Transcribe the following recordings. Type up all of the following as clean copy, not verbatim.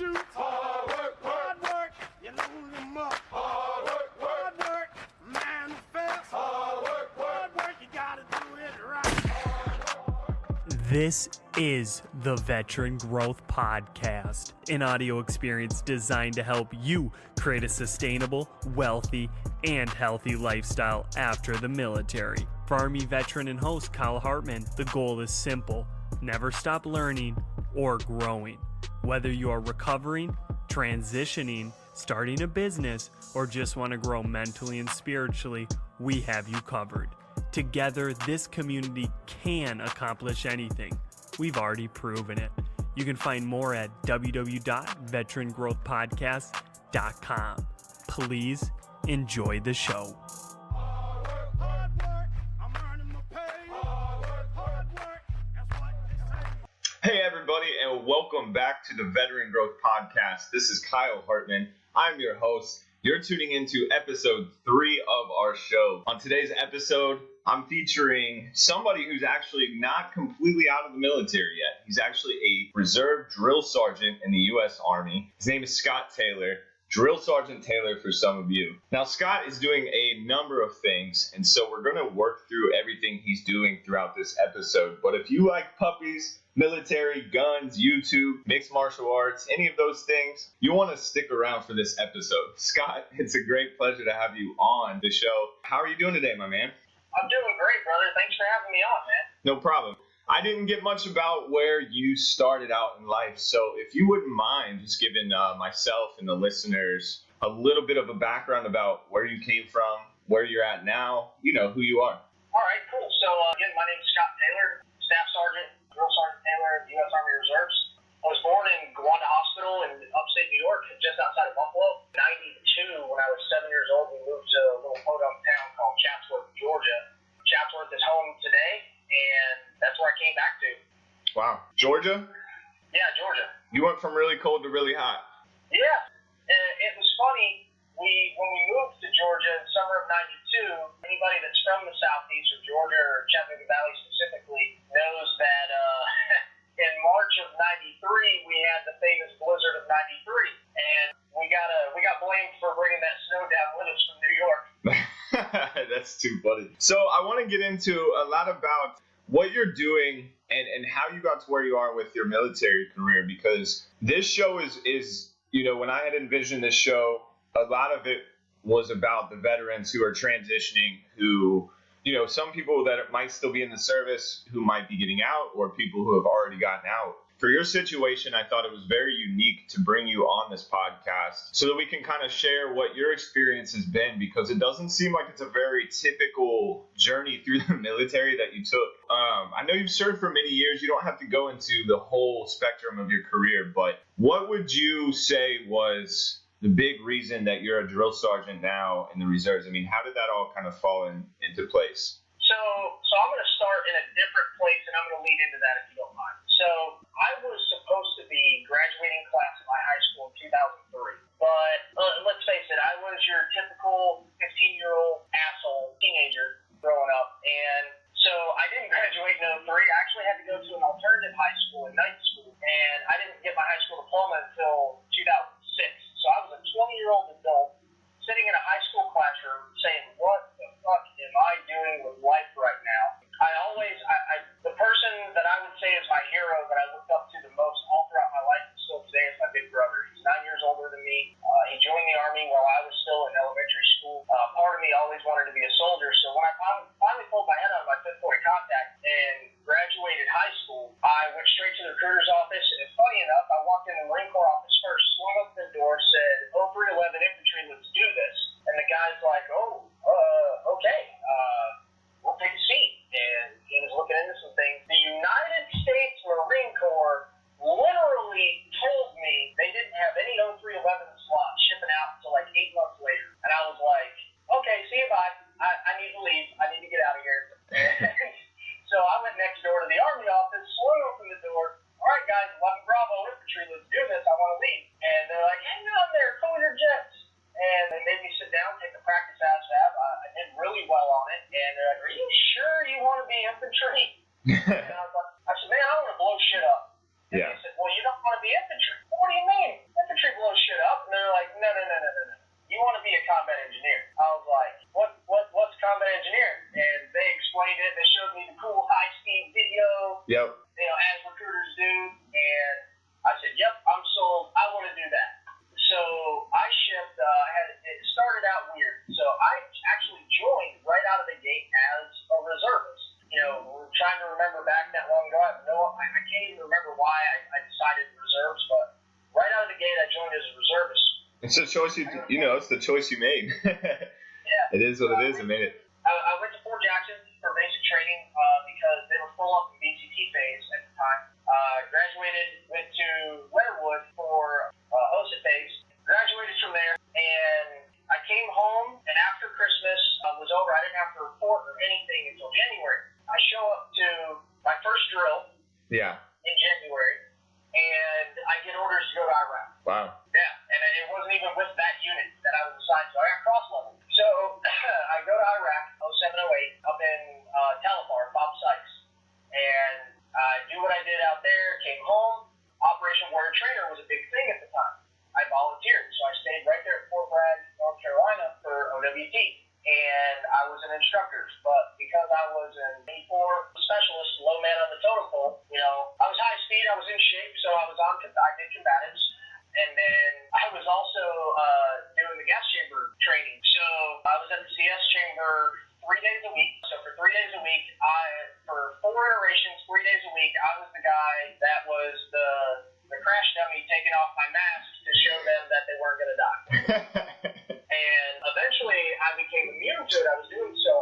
shoot. Hard work, you lose them up. Hard work, manifest. Hard work, you gotta do it right. This is the Veteran Growth Podcast, an audio experience designed to help you create a sustainable, wealthy, and healthy lifestyle after the military. For Army veteran and host Kyle Hartman, the goal is simple: never stop learning or growing. Whether you are recovering, transitioning, starting a business, or just want to grow mentally and spiritually, we have you covered. Together, this community can accomplish anything. We've already proven it. You can find more at www.veterangrowthpodcast.com. Please enjoy the show. Hey everybody, and welcome back to the Veteran Growth Podcast. This is Kyle Hartman. I'm your host. You're tuning into episode 3 of our show. On today's episode, I'm featuring somebody who's actually not completely out of the military yet. He's actually a reserve drill sergeant in the U.S. Army. His name is Scott Taylor. Drill Sergeant Taylor for some of you. Now, Scott is doing a number of things, and so we're going to work through everything he's doing throughout this episode. But if you like puppies, military, guns, YouTube, mixed martial arts, any of those things, you want to stick around for this episode. Scott, it's a great pleasure to have you on the show. How are you doing today, my man? I'm doing great, brother. Thanks for having me on, man. No problem. I didn't get much about where you started out in life, so if you wouldn't mind just giving myself and the listeners a little bit of a background about where you came from, where you're at now, you know, who you are. All right, cool. So, again, my name is Scott Taylor, Staff Sergeant, Drill Sergeant Taylor of the U.S. Army Reserves. I was born in Gowanda Hospital in upstate New York, just outside of Buffalo. In 92, when I was 7 years old, we moved to a little podunk town called Chatsworth, Georgia. Chatsworth is home today, and that's where I came back to. Wow. Georgia? Yeah, Georgia. You went from really cold to really hot. Yeah. It was funny. When we moved to Georgia in summer of 92, anybody that's from the southeast of Georgia or Chattanooga Valley specifically knows that in March of 93, we had the famous blizzard of 93. And we got blamed for bringing that snow down with us from New York. That's too funny. So I want to get into a lot about what you're doing and how you got to where you are with your military career, because this show is, you know, when I had envisioned this show, a lot of it was about the veterans who are transitioning, who, you know, some people that might still be in the service who might be getting out, or people who have already gotten out. For your situation, I thought it was very unique to bring you on this podcast so that we can kind of share what your experience has been, because it doesn't seem like it's a very typical journey through the military that you took. I know you've served for many years. You don't have to go into the whole spectrum of your career, but what would you say was the big reason that you're a drill sergeant now in the reserves? I mean, how did that all kind of fall into place? So I'm going to start in a different place, and I'm going to lead into that if you don't mind. So I was supposed to be graduating class in my high school in 2003. But let's face it, I was your typical 15-year-old asshole teenager growing up. And so I didn't graduate in 03. I actually had to go to an alternative high school in night school. And I didn't get my high school diploma until 2006. So I was a 20-year-old adult sitting in a high school classroom saying, what the fuck am I doing with life right now? The person that I would say is my hero that I looked up to the most all throughout my life and still today is my big brother. He's 9 years older than me. He joined the Army while I was still in elementary school. Part of me always wanted to be a soldier, so when I finally pulled my head out of my fifth point of contact and graduated high school, I went straight to the recruiter's office, and funny enough, I walked in the Marine Corps office first, swung up the door, said, 0311 Infantry, let's do this. And the guy's like, okay, we'll take a seat. And he was looking into some things. The United States Marine Corps literally told me they didn't have any 0311 slots shipping out until like 8 months later. And I was like, okay, see you, bye. I need to leave. I need to get out of here. So I went next door to the Army office, swung open the door. All right, guys, 11 Bravo Infantry, let's do this. I want to leave. And they're like, hang on there, cool your jets. And they made me sit down, take a practice ASVAB. I did really well on it. And they're like, are you sure you want to be infantry? And I said, man, I want to blow shit up. And Yeah. they said, well, you don't want to be infantry. What do you mean? dude? And I said, yep, I'm sold. I want to do that. So I shipped, it started out weird. So I actually joined right out of the gate as a reservist. We're trying to remember back that long ago. I can't even remember why I decided reserves, but right out of the gate I joined as a reservist. It's a choice it's the choice you made. Yeah. It is what it is. I made it. I went to Fort Jackson for basic training because they were full up in BCT phase at the time. Graduated, went to Leonardwood for OSIT phase. Graduated from there, and I came home, and after Christmas was over, I didn't have to report or anything until January. I show up to my first drill in January, and I get orders to go to Iraq. Wow. Yeah, and it wasn't even with that unit that I was assigned to. I got cross-level. So I go to Iraq, 07-08, up in Talifar, Bob Sykes, and I do what I did out there, came home. Operation Warrior Trainer was a big thing at the time. I volunteered, so I stayed right there at Fort Bragg, North Carolina for OWT, and I was an instructor. But because I was an A4 specialist, low man on the totem pole, I was high speed, I was in shape, so I did combatives, and then I was also doing the gas chamber training. So I was at the CS chamber 3 days a week. So for 3 days a week, for 4 iterations, 3 days a week, I was the guy that was the crash dummy taking off my mask to show them that they weren't going to die. And eventually I became immune to it. I was doing so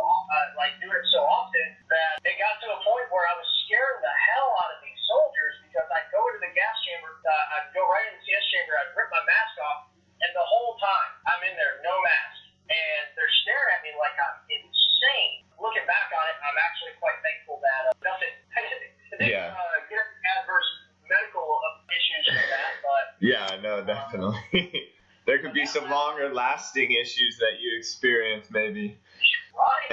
often that it got to a point where I was scaring the hell out of these soldiers because I'd go into the gas chamber, I'd go right in the CS chamber, I'd rip my mask off, and the whole time I'm in there, no mask. And they're staring at me like I'm insane. Looking back on it, I'm actually quite thankful that nothing get adverse medical issues from that, but no, definitely. There could be some longer lasting issues that you experience, maybe. Right.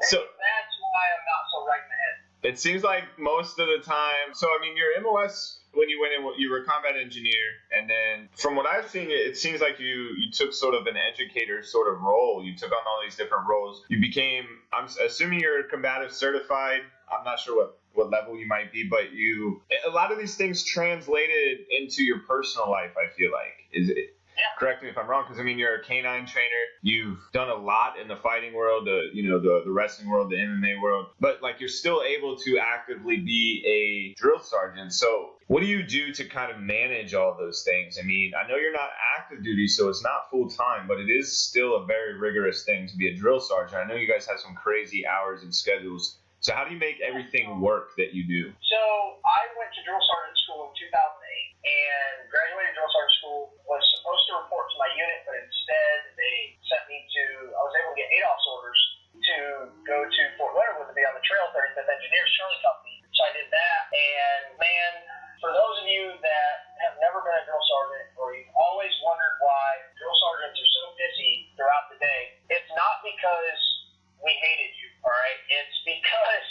So that's why I'm not so right in the head. It seems like most of the time. So I mean, your MOS when you went in, you were a combat engineer, and then from what I've seen, it seems like you took sort of an educator sort of role. You took on all these different roles. You became, I'm assuming you're combative certified. I'm not sure what level you might be, but a lot of these things translated into your personal life, I feel like. Is it? Yeah. Correct me if I'm wrong, because I mean, you're a canine trainer. You've done a lot in the fighting world, the wrestling world, the MMA world, but like you're still able to actively be a drill sergeant. So what do you do to kind of manage all those things? I mean, I know you're not active duty, so it's not full time, but it is still a very rigorous thing to be a drill sergeant. I know you guys have some crazy hours and schedules. So how do you make everything work that you do? So I went to drill sergeant school in 2008 and graduated drill sergeant school. Was supposed to report to my unit, but instead they sent me I was able to get ADOS orders to go to Fort Leonardwood to be on the trail 35th Engineers Charlie Company. So I did that, and man, for those of you that have never been a drill sergeant or you've always wondered why drill sergeants are so busy throughout the day, it's not because we hated you, all right? It's because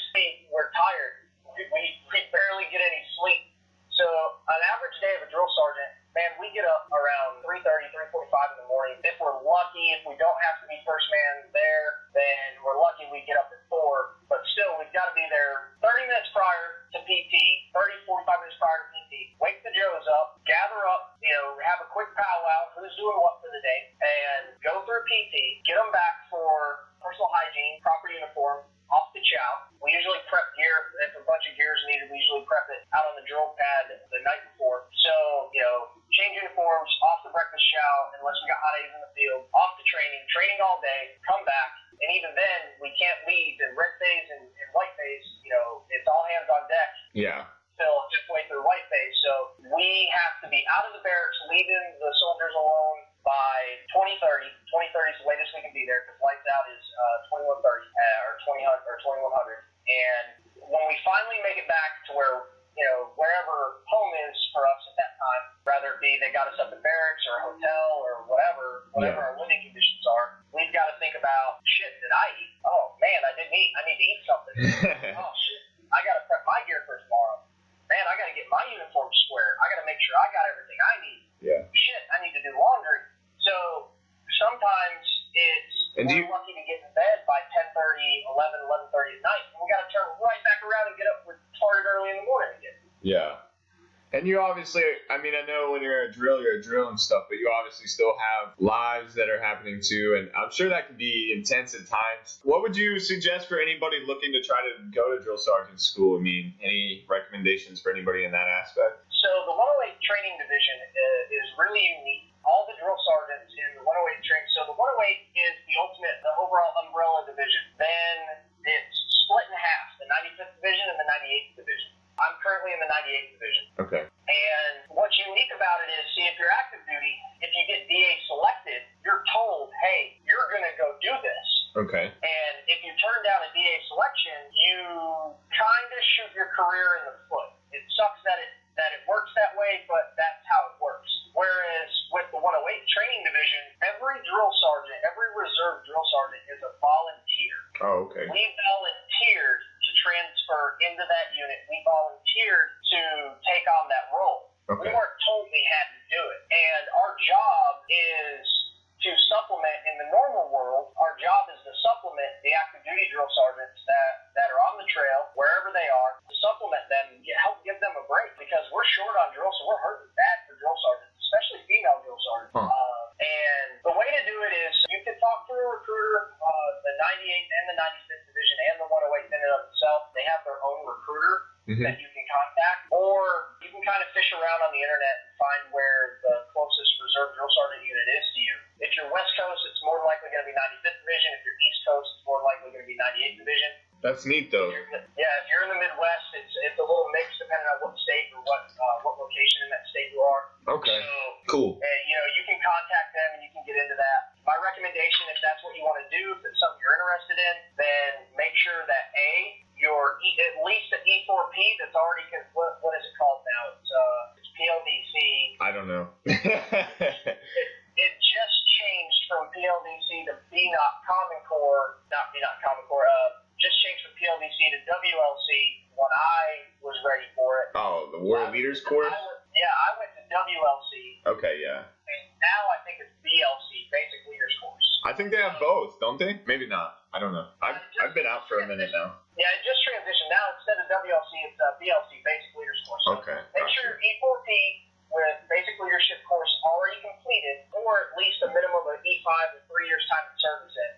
we're tired. We barely get any sleep. So an average day of a drill sergeant, man, we get up around 3:30, 3:45 in the morning. If we're lucky, if we don't have to be first man there, then we're lucky we get up at 4. But still, we've got to be there 30 minutes prior to PT, 30, 45 minutes prior to PT. Wake the Joes up, gather up, have a quick powwow, who's doing what for the day, and go through PT, get them back for personal hygiene, proper uniform, off the chow. We usually prep gear. If a bunch of gear is needed, we usually prep it out on the drill pad the night before. So, change uniforms, off the breakfast chow, unless we got hot aids in the field, off to training all day, come back. And even then, we can't leave in red phase and white phase. It's all hands on deck. Yeah. Till halfway through white phase. So we have to be out of the barracks, leaving the soldiers alone by 20:30. 20:30 is the latest we can be there because lights out is 21:30 or 2100. And when we finally make it back to where wherever home is for us at that time, whether it be they got us up at barracks or a hotel or whatever our living conditions are, we've got to think about, shit, did I eat? Oh man, I didn't eat. I need to eat something. Oh shit, I got to prep my gear for tomorrow. Man, I got to get my uniform square. I got to make sure I got everything I need. Yeah. Shit, I need to do laundry. So sometimes we're lucky to get in bed by 10:30, 11:30 at night, and we got to turn right back around and get up started early in the morning again. Yeah. And you obviously, I mean, I know when you're a drill and stuff, but you obviously still have lives that are happening too, and I'm sure that can be intense at times. What would you suggest for anybody looking to try to go to drill sergeant school? I mean, any recommendations for anybody in that aspect? So the 108 training division is really unique. All the drill sergeants in the 108 training, so the 108 is the ultimate, the overall umbrella division. Then it's split in half, the 95th division and the 98th division. I'm currently in the 98th division. Okay. And what's unique about it is, see, if you're active duty, if you get DA selected, you're told, hey, you're going to go do this. Okay. And if you turn down a DA selection, you kind of shoot your career in the foot. It sucks that it works that way, but that's how it works. Whereas with the 108 training division, every drill sergeant, every reserve drill sergeant is a volunteer. Oh, okay. We volunteered to transfer into that unit. We volunteered to take on that role. Okay. We weren't told we had to do it. And our job is to supplement, in the normal world, our job is to supplement the active duty drill sergeants that are on the trail, wherever they are, to supplement them and help give them a break, because we're short on drill, so we're hurting bad for drill sergeants, especially female drill sergeants. Huh. And the way to do it is you can talk to a recruiter, the 98th and the 96th division and the 108th in and of itself. They have their own recruiter that you can contact, or you can kind of fish around on the internet and find where the closest reserve drill sergeant unit is to you. If you're West Coast, it's more likely going to be 95th division. If you're East Coast, it's more likely going to be 98th division. That's neat, though. If you're in the Midwest, it's a little mixed depending on what state or what location in that state you are. Okay. So, cool. You can contact them and you can get into that. My recommendation, if that's what you want to do, if it's something you're interested in, then make sure that you're at least an E4P that's already, what is it called now? It's PLDC. I don't know. It just changed from PLDC to Common Core, just changed from PLDC to WLC when I was ready for it. Oh, the War Leaders course? I went to WLC. Okay, yeah. And now I think it's BLC, Basic Leaders Course. I think they have both, don't they? Maybe not. I don't know. I've been out for a minute now. Yeah, it just transitioned. Now instead of WLC, it's BLC, Basic Leaders Course. So Okay. make sure your E4P with Basic Leadership course already completed, or at least a minimum of E5 with 3 years time of service in.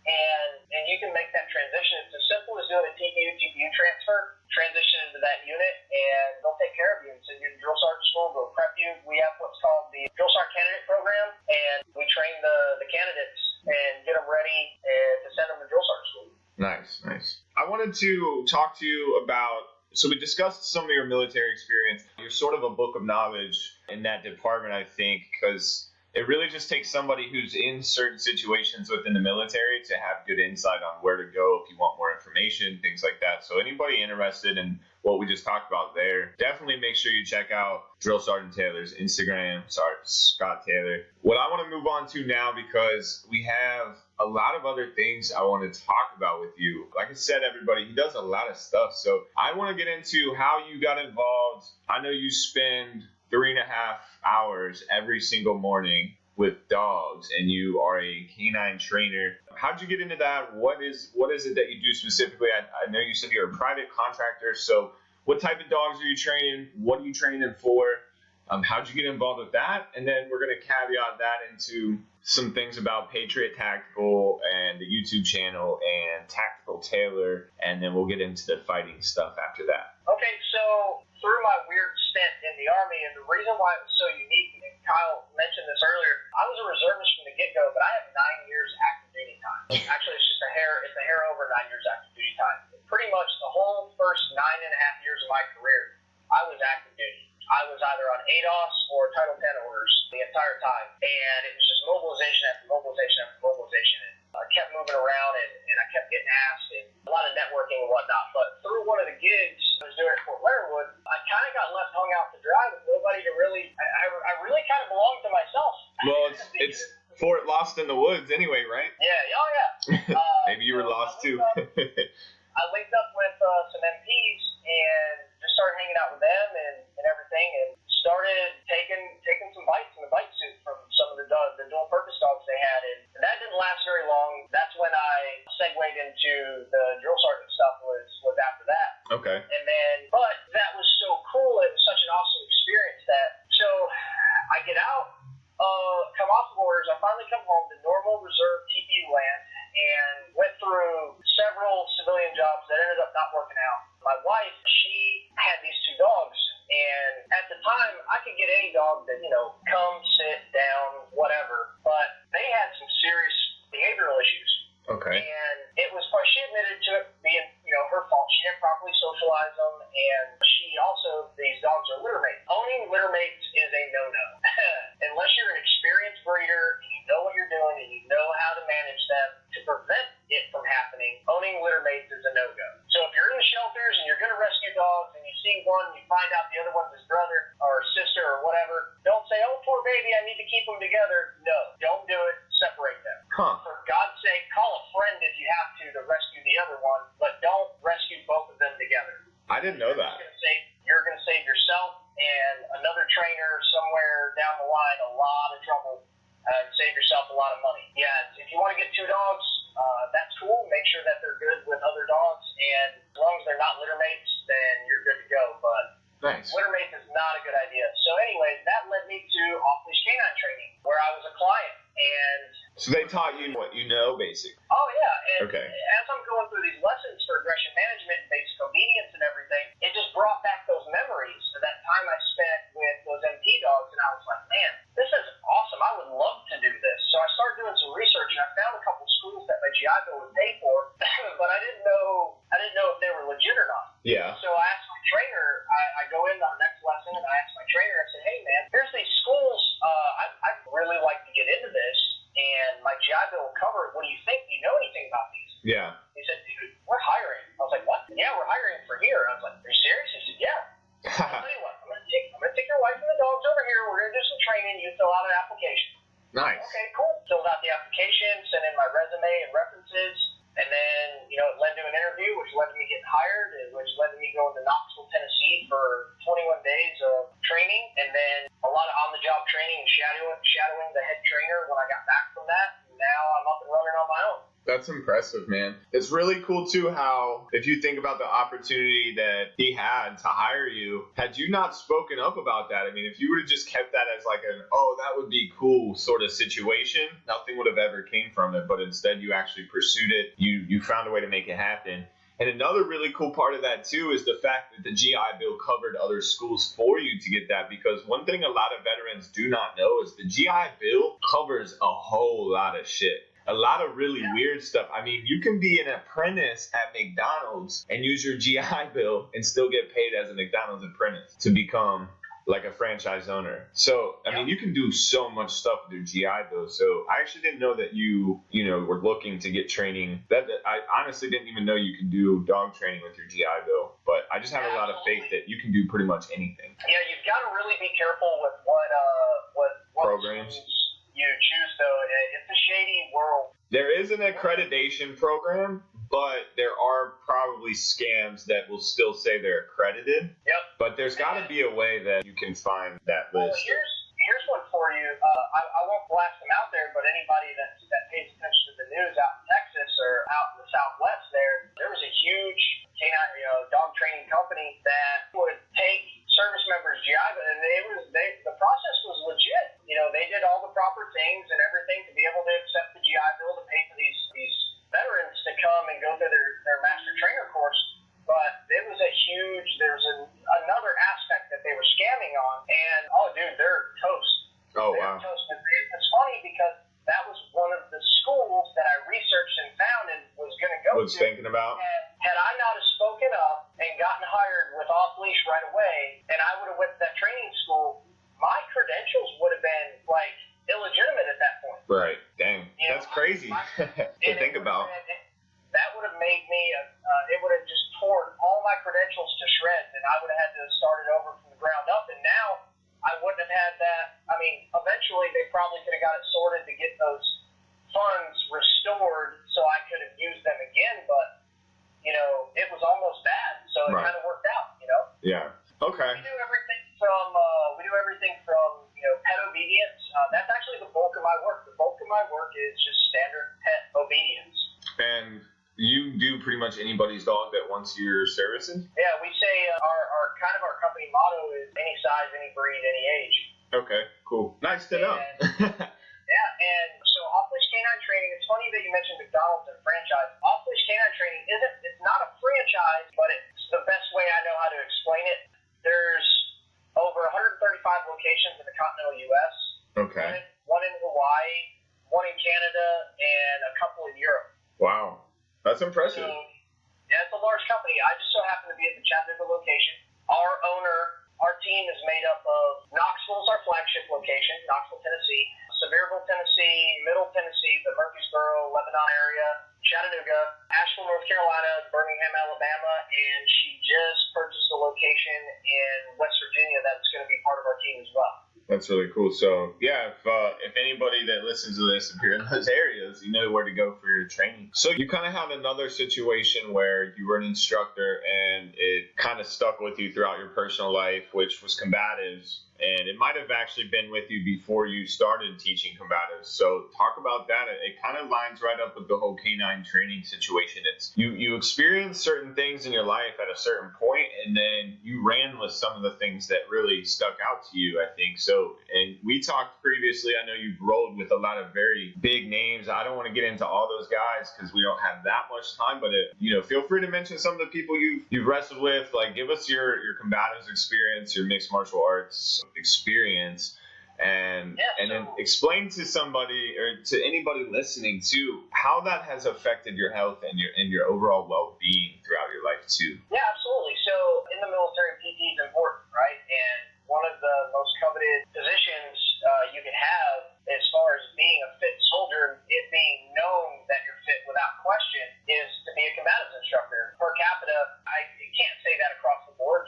And you can make that transition. It's as simple as doing a TPU transfer, transition into that unit, and they'll take care of you and send you to drill sergeant school. They'll prep you. We have what's called the drill sergeant candidate program, and we train the candidates and get them ready to send them to drill sergeant school. Nice. I wanted to talk to you about, so we discussed some of your military experience. You're sort of a book of knowledge in that department, I think, because it really just takes somebody who's in certain situations within the military to have good insight on where to go if you want more information, things like that. So anybody interested in what we just talked about there, definitely make sure you check out Drill Sergeant Taylor's Instagram, Scott Taylor. What I want to move on to now, because we have a lot of other things I want to talk about with you. Like I said, everybody, he does a lot of stuff. So I want to get into how you got involved. I know you spend 3.5 hours every single morning with dogs, and you are a canine trainer. How'd you get into that? What is it that you do specifically? I know you said you're a private contractor, so what type of dogs are you training? What are you training them for? How'd you get involved with that? And then we're going to caveat that into some things about Patriot Tactical and the YouTube channel and Tactical Taylor, and then we'll get into the fighting stuff after that. Okay, so through my weird stint in the Army, and the reason why it was so unique, and Kyle mentioned this earlier, I was a reservist from the get-go, but I have 9 years active duty time. Actually, it's a hair over 9 years active duty time. Pretty much the whole first 9.5 years of my career, I was active duty. I was either on ADOS or Title 10 orders the entire time, and it was just mobilization after mobilization after mobilization. And I kept moving around, and I kept getting asked, and a lot of networking and whatnot. But through one of the gigs I was doing at Fort Leonard Wood, I kind of got left hung out to dry with nobody to really. I really kind of belonged to myself. Well, it's Fort Lost in the Woods anyway, right? Yeah. Oh yeah. Maybe you were lost too. I linked up with some MPs and just started hanging out with them and everything, and started taking some bites in the bite suit from some of the dual purpose dogs they had, and that didn't last very long. That's when I segued into the drill sergeant stuff was after that. Okay. And then, but that was so cool time, I could get any dog that, come, sit, down, whatever, but they had some serious behavioral issues. Okay. And it was part, she admitted to it being, her fault. She didn't properly socialize them, and she also, these dogs are litter mates. Owning litter mates is a no-no. Unless you're an experienced breeder, and you know what you're doing, and you know how to manage them to prevent it from happening, owning litter mates is a no-go. So if you're in the shelters and you're going to rescue dogs, and you see one, you find out the other one's his brother or sister or whatever, don't say, oh, poor baby, I need to keep them together. No, don't do it. Separate them. Huh. For God's sake, call a friend if you have to rescue the other one, but don't rescue both of them together. I didn't know that. You're going to save yourself and another trainer somewhere down the line a lot of trouble and save yourself a lot of money. Yeah, if you want to get 2 dogs, that's cool. Make sure that they're good with other dogs, and as long as they're not litter mates, then you're good to go. But nice. Litter mates is not a good idea. So anyways, that led me to Off Leash Canine Training, where I was a client. And so they taught you what you know, basically. Oh, yeah. And okay. As I'm going through these lessons for aggression management and basic obedience and everything, it just brought back those memories of that time I spent with those MP dogs. And I was like, man, this is awesome. I would love to do this. So I started doing some research, and I found a couple schools that my GI Bill would pay for, but I didn't know if they were legit or not. Yeah. So I asked my trainer, I go in on the next lesson, and I asked my trainer, I said, hey, man, here's these schools. I'd really like to get into this, and my GI Bill will cover it. What do you think? Do you know anything about these? Yeah. He said, dude, we're hiring. I was like, what? Yeah, we're hiring for here. I was like, are you serious? He said, yeah. I'll tell you what, I'm gonna take your wife and the dogs over here. We're gonna do some training. You fill out an application. Nice. Okay, cool. Filled out the application, sent in my resume and references, and then, it led to an interview, which led to me getting hired, which led to me going to Knoxville, Tennessee for 21 days of training, and then a lot of on-the-job training and shadowing the head trainer when I got back from that. And now I'm up and running on my own. That's impressive, man. It's really cool, too, how if you think about the opportunity that he had to hire you, had you not spoken up about that, I mean, if you would have just kept that as like that would be cool sort of situation, nothing would have ever came from it. But instead, you actually pursued it. You found a way to make it happen. And another really cool part of that, too, is the fact that the GI Bill covered other schools for you to get that. Because one thing a lot of veterans do not know is the GI Bill covers a whole lot of shit. A lot of really weird stuff. I mean, you can be an apprentice at McDonald's and use your GI Bill and still get paid as a McDonald's apprentice to become like a franchise owner. So, I mean, you can do so much stuff with your GI Bill. So I actually didn't know that you were looking to get training. I honestly didn't even know you could do dog training with your GI Bill. But I just have a lot of faith that you can do pretty much anything. Yeah, you've got to really be careful with what programs you choose, though. It's a shady world. There is an accreditation program, but there are probably scams that will still say they're accredited. Yep. But there's got to be a way that you can find that list. Here's one for you. I won't blast them out there, but anybody that pays attention to the news out in Texas or out in the Southwest there was a huge dog training company that would take service members' GI, and the process was legit. They did all the proper things and everything to be able to accept the GI Bill to pay for these veterans to come and go through their master trainer course. But there was another aspect that they were scamming on, and dude, they're toast. Oh, wow. Toast. It's funny because that was one of the schools that I researched and found and was going to go to. Thinking about. And had I not have spoken up and gotten hired with Off Leash right away, and I would have went to that training school, my credentials would have been like illegitimate at that point. Right. Dang. That's crazy to think about. That would have made me, it would have just torn all my credentials to shreds, and I would have had to start it over from the ground up. And now I wouldn't have had that. I mean, eventually they probably could have got it sorted to get those funds restored so I could have used them again, but, it was almost bad. So it kind of worked out, Yeah. Okay. We do everything from pet obedience. That's actually the bulk of my work. The bulk of my work is just standard pet obedience. And you do pretty much anybody's dog that wants your services? Yeah, we say our company motto is any size, any breed, any age. Okay, cool. Nice to know. Yeah, and so Off Leash Canine Training, it's funny that you mentioned McDonald's and franchise. Off Leash Canine Training it's not a franchise, but it's the best way I know how to explain it. There's over 130 U.S. Okay. One in Hawaii, one in Canada, and a couple in Europe. Wow. That's impressive. So, yeah, it's a large company. I just so happen to be at the Chattanooga location. Our team is made up of Knoxville's our flagship location, Knoxville, Tennessee, Sevierville, Tennessee, Middle Tennessee, the Murfreesboro, Lebanon area, Chattanooga, Asheville, North Carolina, Birmingham, Alabama, and she just purchased a location in West Virginia that's going to be part of our team as well. That's really cool. So, yeah, if anybody that listens to this, if you're in those areas, you know where to go for your training. So you kind of had another situation where you were an instructor and it kind of stuck with you throughout your personal life, which was combatives. And it might have actually been with you before you started teaching combatives. So talk about that. It kind of lines right up with the whole canine training situation. It's you experience certain things in your life at a certain point, and then you ran with some of the things that really stuck out to you, I think. So, and we talked previously, I know you've rolled with a lot of very big names. I don't want to get into all those guys because we don't have that much time, but feel free to mention some of the people you've wrestled with. Like, give us your combatives experience, your mixed martial arts experience, and then explain to somebody or to anybody listening too how that has affected your health and your overall well-being throughout your life too. Yeah, absolutely. So in the military, PT is important, right? And one of the most coveted positions you can have as far as being a fit soldier, it being known that you're fit without question, is to be a combatives instructor. Per capita, I can't say that across the board.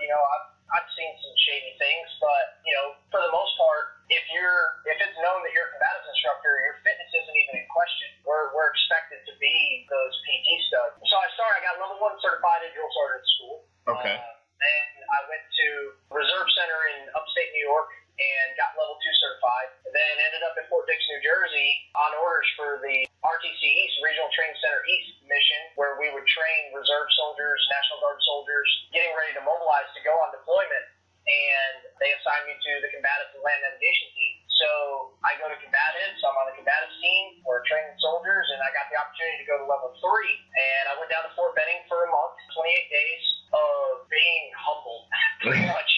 I've seen some shady things, but for the most part, if it's known that you're a combatives instructor, your fitness isn't even in question. We're expected to be those PT studs. So I got level 1 certified in drill sergeant school. Okay. Then I went to Reserve Center in upstate New York and got level 2 certified. Then ended up at Fort Dix, New Jersey on orders for the RTC East, Regional Training Center East mission, where we would train reserve soldiers, National Guard soldiers, getting ready to mobilize to go on deployment. And they assigned me to the combatives and land navigation team. So I go to combatives, I'm on the combatives team, we're training soldiers, and I got the opportunity to go to level 3. And I went down to Fort Benning for a month, 28 days of being humbled, pretty much.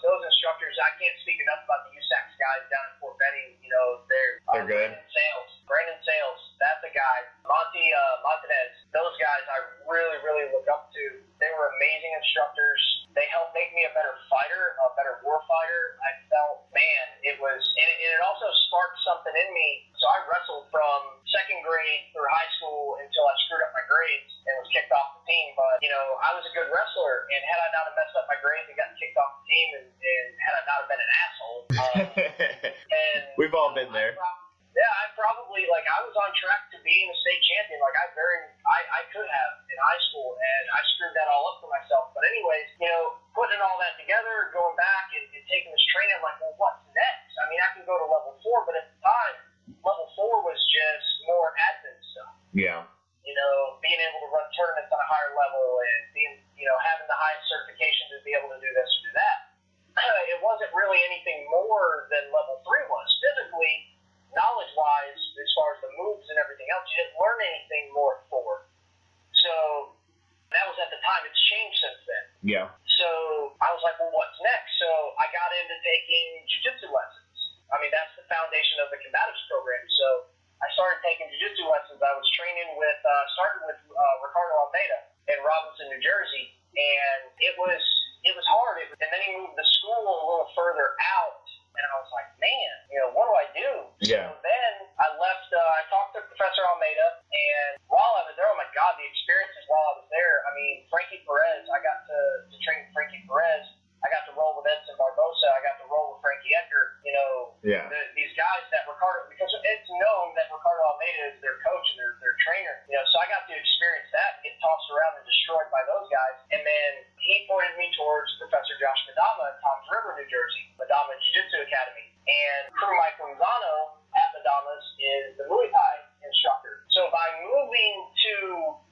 Those instructors, I can't speak enough about the USACs guys down in Fort Benning. They're good. Brandon Sales, that's a guy. Montanez, those guys I really, really look up to. They were amazing instructors. They helped make me a better fighter, a better war fighter. I felt, man, it also sparked something in me. So I wrestled from 2nd grade through high school until I screwed up my grades and was kicked off the team. But, I was a good wrestler, and had I not have messed up my grades and gotten kicked off the team, and had I not have been an asshole. And we've all been there. I probably, I was on track to being a state champion. I could have in high school, and I screwed that all up for myself. But anyways, putting all that together, going back and taking this training, I'm like, well, what's next? I mean, I can go to level 4, but at the time, level 4 was just more admin stuff. Yeah. Being able to run tournaments on a higher level and being, having the highest certification to be able to do this or do that. It wasn't really anything more than level 3 was. Physically, knowledge-wise, as far as the moves and everything else, you didn't learn anything more at 4. So that was at the time. It's changed since then. Yeah. So I was like, well, what's next? So I got into taking jiu-jitsu lessons. I mean, that's the foundation of the combatives program. So I started taking jiu-jitsu lessons. I was training started with Ricardo Almeida in Robinson, New Jersey, and it was hard. And then he moved the school a little further out, and I was like, man, what do I do? Yeah. So then I left. I talked to Professor Almeida, and while I was there, oh my God, the experiences while I was there. I mean, Frankie Perez. I got to train Frankie Perez. I got to roll with Edson Barbosa. I got to roll with Frankie Edgar. Yeah. These guys that Ricardo, because it's known that Ricardo Almeida is their coach and their trainer. So I got to experience that and get tossed around and destroyed by those guys. And then he pointed me towards Professor Josh Madama in Toms River, New Jersey, Madama Jiu-Jitsu Academy. And Crew Mike Lozano at Madama's is the Muay Thai instructor. So by moving to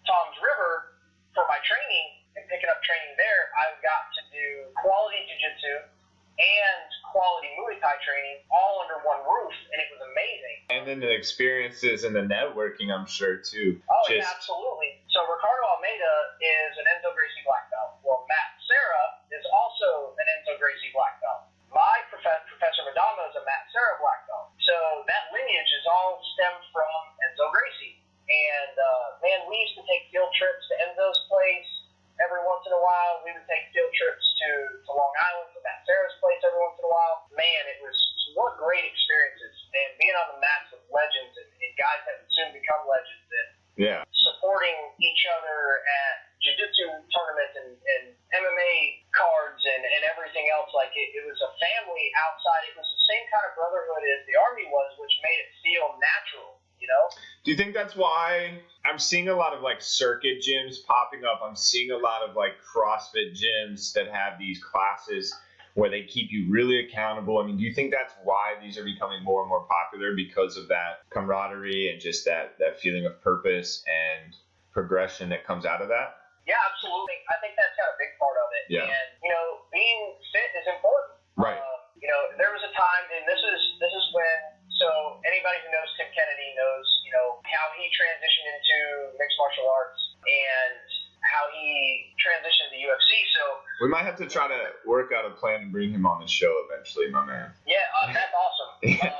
Toms River for my training and picking up training there, I got to do quality jiu-jitsu and quality Muay Thai training all under one roof, and it was amazing. And then the experiences and the networking, I'm sure, too. Oh, yeah, absolutely. So Ricardo Almeida is an Enzo Gracie black belt. Well, Matt Serra is also an Enzo Gracie black belt. My Professor it was a family outside. It was the same kind of brotherhood as the Army was, which made it feel natural, you know? Do you think that's why I'm seeing a lot of like circuit gyms popping up? I'm seeing a lot of like CrossFit gyms that have these classes where they keep you really accountable. I mean, do you think that's why these are becoming more and more popular, because of that camaraderie and just that feeling of purpose and progression that comes out of that? Yeah, absolutely. I think that's got a big part of it. Yeah. And, you know, being fit is important. Right. You know, there was a time, and this is when, so anybody who knows Tim Kennedy knows, you know, how he transitioned into mixed martial arts and how he transitioned to the UFC. So we might have to try to work out a plan and bring him on the show eventually, my man. yeah, that's awesome. Yeah.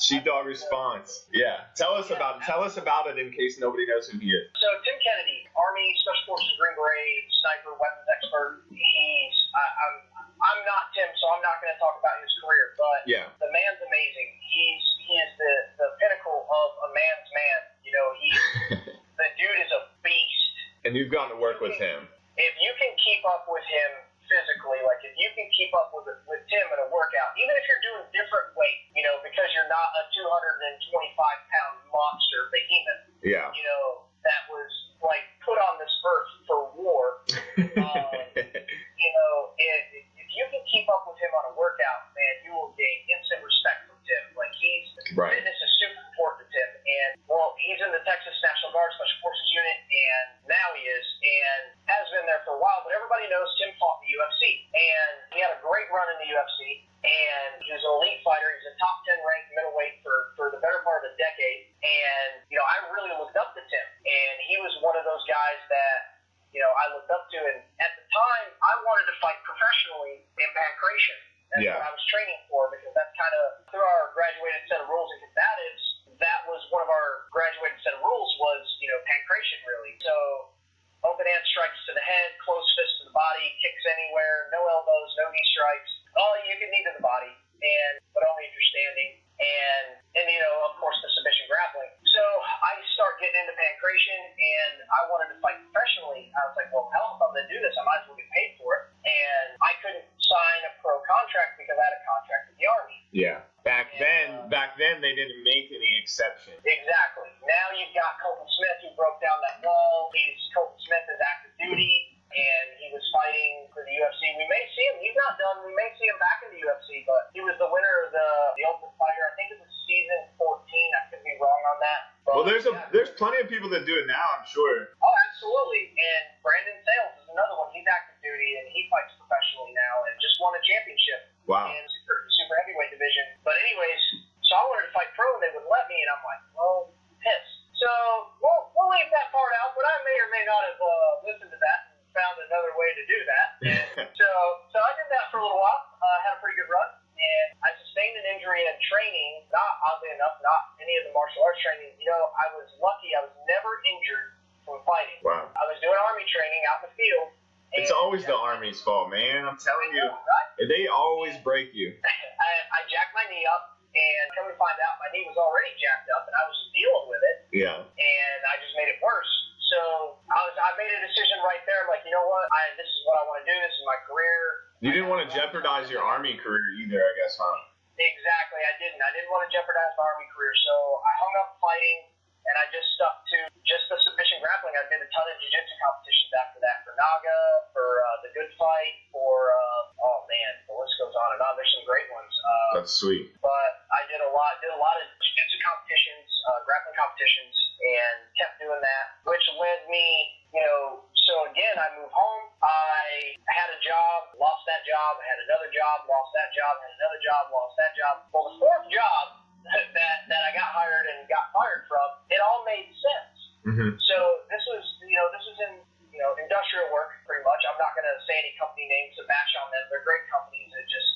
Sheepdog response. Yeah. Tell us about it in case nobody knows who he is. So Tim Kennedy, Army Special Forces Green Beret, sniper, weapons expert. I'm not Tim, so I'm not going to talk about his career, but yeah, the man's amazing. He is the pinnacle of a man's man. You know, the dude is a beast. And you've gotten to work with him. If you can keep up with him physically, like if you can keep up with Tim in a workout, even if you're doing different weight, you know, because you're not a 225-pound monster behemoth, yeah, you know, that was like put on this earth for war. You know, if you can keep up with him on a workout, man, you will gain instant respect from Tim. Like right. Fitness is super important to Tim, and well, he's in the Texas National Guard Special Forces unit, and now he is, and has been there for a while. But everybody knows Tim fought in the UFC, and he had a great run in the UFC, and he was an elite fighter. He's a top 10 ranked middleweight for the better part of a decade, and you know, I really looked up to Tim, and he was one of those guys that, you know, I looked up to, and at the time, I wanted to fight professionally in pancration. That's what I was training for, because that's kind of through our graduated set of rules and combatives. That was one of our graduated set of rules was, you know, pancration really. So open hand strikes to the head, closed fist to the body, kicks anywhere, no elbows, no knee strikes. Oh, you can knee to the body, but only if you're standing. And you know, of course, the submission grappling. So I start getting into pancration, and I wanted to fight professionally. I was like, well, hell, if I'm going to do this, I might as well get paid for it. And I couldn't sign a pro contract because I had a contract with the Army. Yeah. Back then, they didn't make any exceptions. Exactly. Now you've got Colton Smith, who broke down that wall. Colton Smith is active duty, and he was fighting for the UFC. We may see him. He's not done. We may see him back in the UFC, but he was the winner of the Ultimate Fighter. I think it was season 14. I could be wrong on that. But, well, there's plenty of people that do it now, I'm sure. Oh, absolutely. And Brandon Sales is another one. He's active duty, and he fights professionally now and just won a championship. Wow. In super heavyweight division. But anyways, so I wanted to fight pro, and they wouldn't let me, and I'm like, well, pissed. So we'll leave that part out, but I may or may not have listened to that and found another way to do that. And so I did that for a little while. Had a pretty good run, and I sustained an injury in training. Not oddly enough, not any of the martial arts training. You know, I was lucky. I was never injured from fighting. Wow. I was doing Army training out in the field. It's always the Army's fault, man. I'm telling you. Right? They always break you. I jacked my knee up, and come to find out, my knee was already jacked up, and I was just dealing with it. Yeah. And I just made it worse. So I made a decision right there. I'm like, you know what? This is what I want to do. This is my career. You didn't want to jeopardize your Army career either, I guess, huh? Exactly. I didn't. I didn't want to jeopardize my Army career. So I hung up fighting, and I just stuck to just the submission grappling. I did a ton of jiu-jitsu competitions after that for Naga, for the Good Fight, for the list goes on and on. There's some great ones. That's sweet. But I did a lot of jiu-jitsu competitions, grappling competitions, and kept doing that, which led me, you know. So again, I moved home. I had a job, lost that job. I had another job, lost that job. Had another job, lost that job. Well, the fourth job that I got hired and got fired from, it all made sense. Mm-hmm. So this was in, you know, industrial work pretty much. I'm not going to say any company names to bash on them. They're great companies.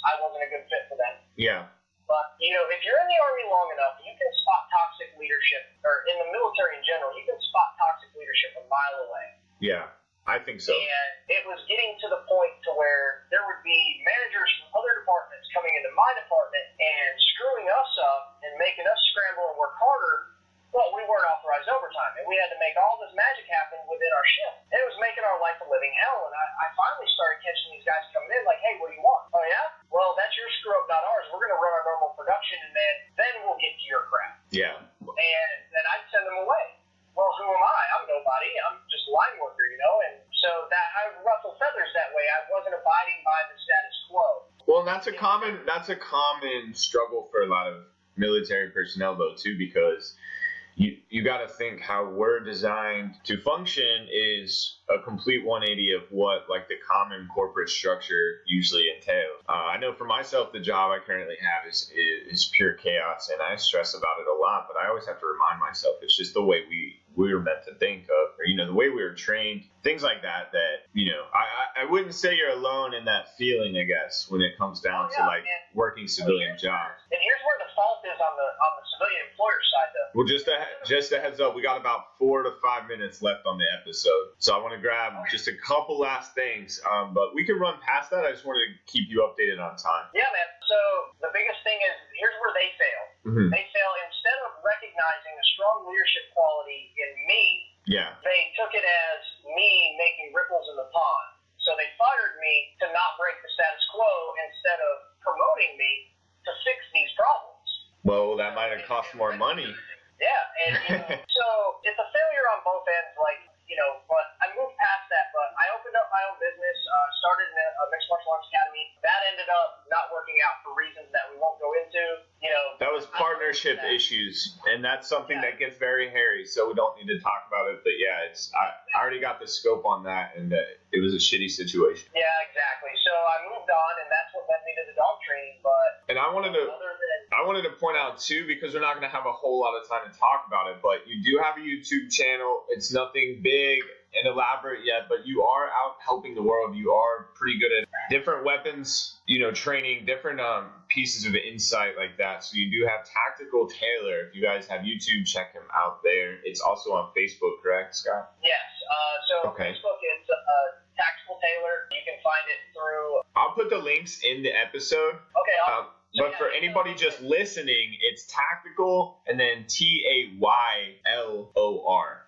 I wasn't a good fit for them. Yeah. But, you know, if you're in the Army long enough, you can spot toxic leadership, or in the military in general, you can spot toxic leadership a mile away. Yeah, I think so. And it was getting to the point to where there would be managers from other departments coming into my department and screwing us up and making us scramble and work harder. Well, we weren't authorized overtime, and we had to make all this magic happen within our shift. And it was making our life a living hell, and I finally started catching these guys coming in like, hey, what do you want? Oh, yeah? Well, that's your screw up, not ours. We're going to run our normal production, and then we'll get to your crap. Yeah. And then I'd send them away. Well, who am I? I'm nobody. I'm just a line worker, you know? And so that I ruffle feathers that way. I wasn't abiding by the status quo. Well, that's a common struggle for a lot of military personnel, though, too, because you got to think how we're designed to function is a complete 180 of what like the common corporate structure usually entails. I know for myself, the job I currently have is pure chaos, and I stress about it a lot. But I always have to remind myself it's just the way we were meant to think of, or the way we were trained, things like that. That I wouldn't say you're alone in that feeling, I guess, when it comes down to like working civilian jobs. And here's where the fault is on the civilian employer side, though. Well, just a heads up, we got about 4 to 5 minutes left on the episode, so I want to grab just a couple last things, but we can run past that. I just wanted to keep you updated on time. Yeah, man. So the biggest thing is, here's where they fail. Mm-hmm. They fail instead of recognizing the strong leadership quality in me. Yeah. They took it as me making ripples in the pond. So they fired me to not break the status quo instead of promoting me to fix these problems. Well, that might have cost more money. Yeah, and so it's a failure on both ends, but I moved past that. But I opened up my own business, started a mixed martial arts academy. That ended up not working out for reasons that we won't go into. That was partnership issues, and that's something that gets very hairy, so we don't need to talk about it. But yeah, I already got the scope on that, and it was a shitty situation. Yeah, exactly. So I moved on, and that's what led me to the dog training. But I wanted to point out too, because we're not going to have a whole lot of time to talk about it, but you do have a YouTube channel. It's nothing big and elaborate yet, but you are out helping the world. You are pretty good at different weapons, training, different pieces of insight like that. So you do have Tactical Taylor. If you guys have YouTube, check him out there. It's also on Facebook, correct, Scott? Yes. Facebook is Tactical Taylor. You can find it through. I'll put the links in the episode. Okay. But for anybody just listening, it's Tactical and then TAYLOR.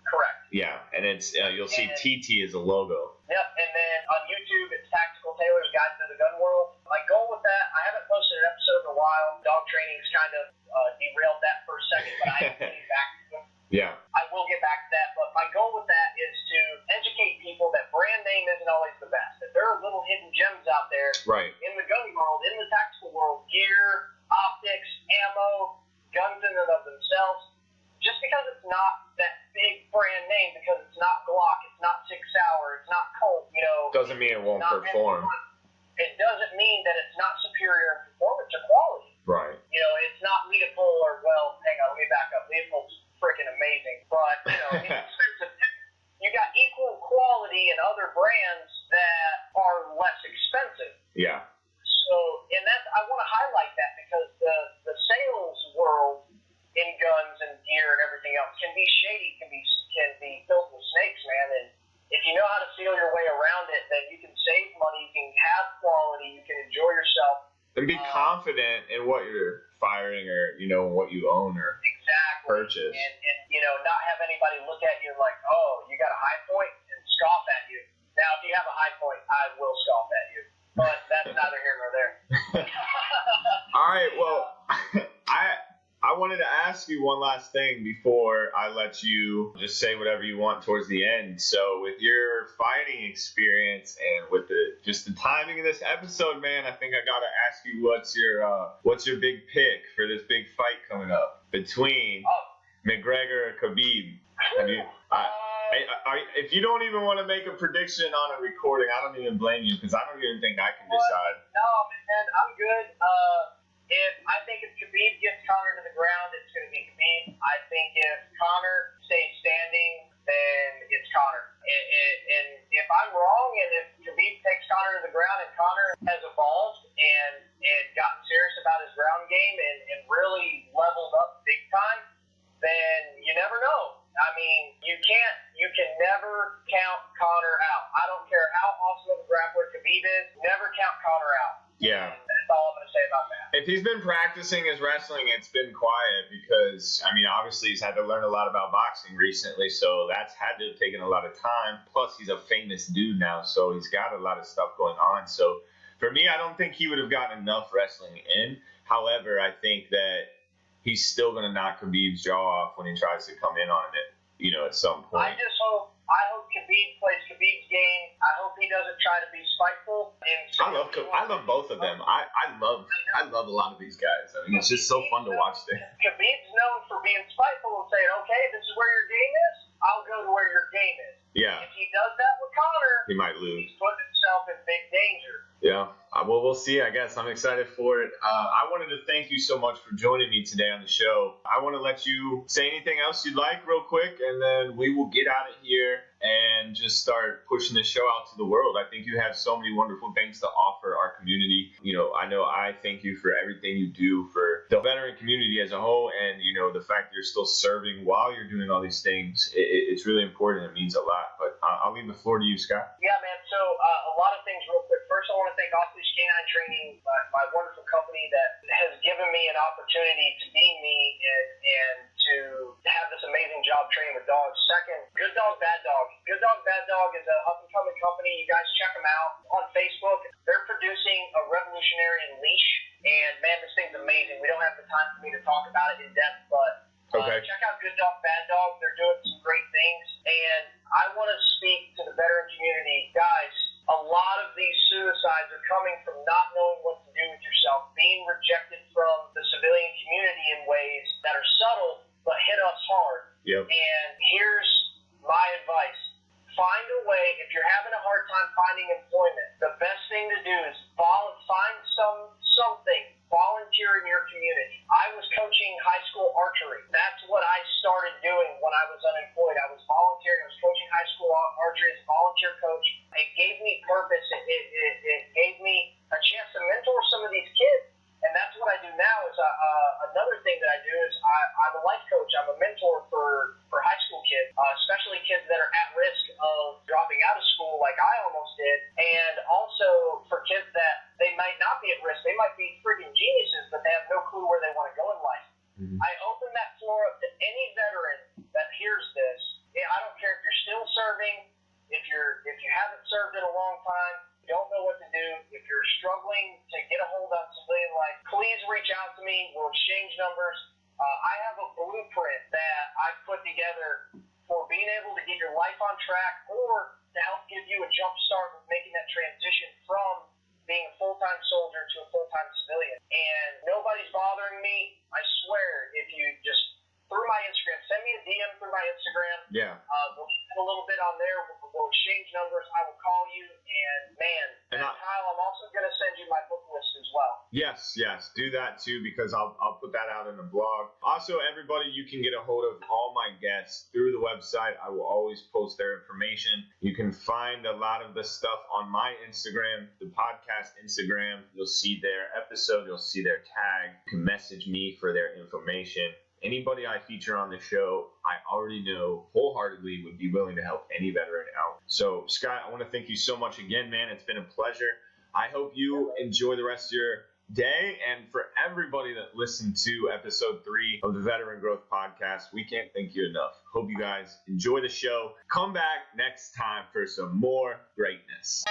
Correct. Yeah, and it's you'll see TT as a logo. Yep, and then on YouTube, it's Tactical Taylor's Guide to the Gun World. My goal with that, I haven't posted an episode in a while. Dog training's kind of derailed that for a second, but I am getting back to it. Yeah. I will get back to that, but my goal with that is to educate people that brand name isn't always the best. That there are little hidden gems out there in the gun world, in the tactical world, gear, optics, ammo, guns in and of themselves. Just because it's not that big brand name, because it's not Glock, it's not Sig Sauer, it's not Colt, doesn't mean it won't perform. It doesn't mean that it's not superior in performance or quality. Right. It's not Leopold or, hang on, let me back up. Leopold's freaking amazing, but, it's expensive. You got equal quality in other brands that are less expensive. Yeah. So, and I want to highlight that because the sales world in guns and gear and everything else can be shady, can be filled with snakes, man. And if you know how to feel your way around it, then you can save money, you can have quality, you can enjoy yourself. And be confident in what you're firing or, what you own or purchase. And not have anybody look at you like, oh, you got a high point, and scoff at you. Now, if you have a high point, I will scoff at you. But that's neither here nor there. All right, well, I wanted to ask you one last thing before I let you just say whatever you want towards the end. So with your fighting experience and with just the timing of this episode, man, I think I got to ask you what's your big pick for this big fight coming up between McGregor and Khabib? If you don't even want to make a prediction on a recording, I don't even blame you because I don't even think I can decide. No, man, I'm good. I think if Khabib gets Conor to the ground, it's going to be Khabib. I think if Conor stays standing, then it's Conor. And if I'm wrong, and if Khabib takes Conor to the ground and Conor has evolved and gotten serious about his ground game and really leveled up big time, then you never know. I mean, you can never count Conor out. I don't care how awesome of a grappler Khabib is, never count Conor out. Yeah. That's all I'm going to say about that. If he's been practicing his wrestling, it's been quiet because, obviously he's had to learn a lot about boxing recently, so that's had to have taken a lot of time. Plus, he's a famous dude now, so he's got a lot of stuff going on. So For me, I don't think he would have gotten enough wrestling in. However, I think that he's still going to knock Khabib's jaw off when he tries to come in on it, at some point. I hope Khabib plays Khabib's game. I hope he doesn't try to be spiteful. I love both of them. I love a lot of these guys. I mean, it's just so fun to watch them. Khabib's known for being spiteful and saying, okay, this is where your game is. I'll go to where your game is. Yeah. If he does that with Conor, he might lose. He's putting himself in big danger. Yeah. Well, we'll see, I guess. I'm excited for it. I wanted to thank you so much for joining me today on the show. I want to let you say anything else you'd like real quick, and then we will get out of here and just start pushing this show out to the world. I think you have so many wonderful things to offer our community. I know I thank you for everything you do for the veteran community as a whole, and, the fact that you're still serving while you're doing all these things. It's really important. It means a lot. But I'll leave the floor to you, Scott. Yeah, man. So a lot of things real quick. First, I want to thank Off Leash Training, my wonderful company that has given me an opportunity to be me and to have this amazing job training with dogs. Second, Good Dog, Bad Dog. Good Dog, Bad Dog is an up-and-coming company. You guys check them out on Facebook. They're producing a revolutionary leash, and, man, this thing's amazing. We don't have the time for me to talk about it in depth, but check out Good Dog, Bad Dog. They're doing some great things, and I want to speak to the veteran community. Guys, a lot of these suicides are coming from not knowing what to do with yourself, being rejected from the civilian community in ways that are subtle but hit us hard. Yep. And here's my advice. Find a way, if you're having a hard time finding employment, the best thing to do is find something, volunteer in your community. I was coaching high school archery. That's what I started doing when I was unemployed. I was volunteering. I was coaching high school archery as a volunteer coach. It gave me purpose. It gave me a chance to mentor some of these kids. And that's what I do now. Is another thing that I do is I'm a life coach. I'm a mentor for high school kids, especially kids that are at risk of dropping out of school like I almost did, and also for kids that they might not be at risk. They might be freaking geniuses, but they have no clue where they want to go in life. Mm-hmm. I open that floor up to any veteran that hears this. I don't care if you're still serving, if you haven't served in a long time, don't know what to do. If you're struggling to get a hold on civilian life, please reach out to me. We'll exchange numbers. I have a blueprint that I've put together for being able to get your life on track or to help give you a jump start with making that transition from being a full-time soldier to a full-time civilian. And nobody's bothering me. I swear, if you just through my Instagram, send me a DM through my Instagram. Yeah. We'll have a little bit on there. We'll exchange numbers. I will call you. And, man, Kyle, I'm also going to send you my book list as well. Yes. Do that, too, because I'll put that out in the blog. Also, everybody, you can get a hold of all my guests through the website. I will always post their information. You can find a lot of the stuff on my Instagram, the podcast Instagram. You'll see their episode. You'll see their tag. You can message me for their information. Anybody I feature on the show, I already know wholeheartedly would be willing to help any veteran out. So, Scott, I want to thank you so much again, man. It's been a pleasure. I hope you enjoy the rest of your day. And for everybody that listened to episode 3 of the Veteran Growth Podcast, we can't thank you enough. Hope you guys enjoy the show. Come back next time for some more greatness.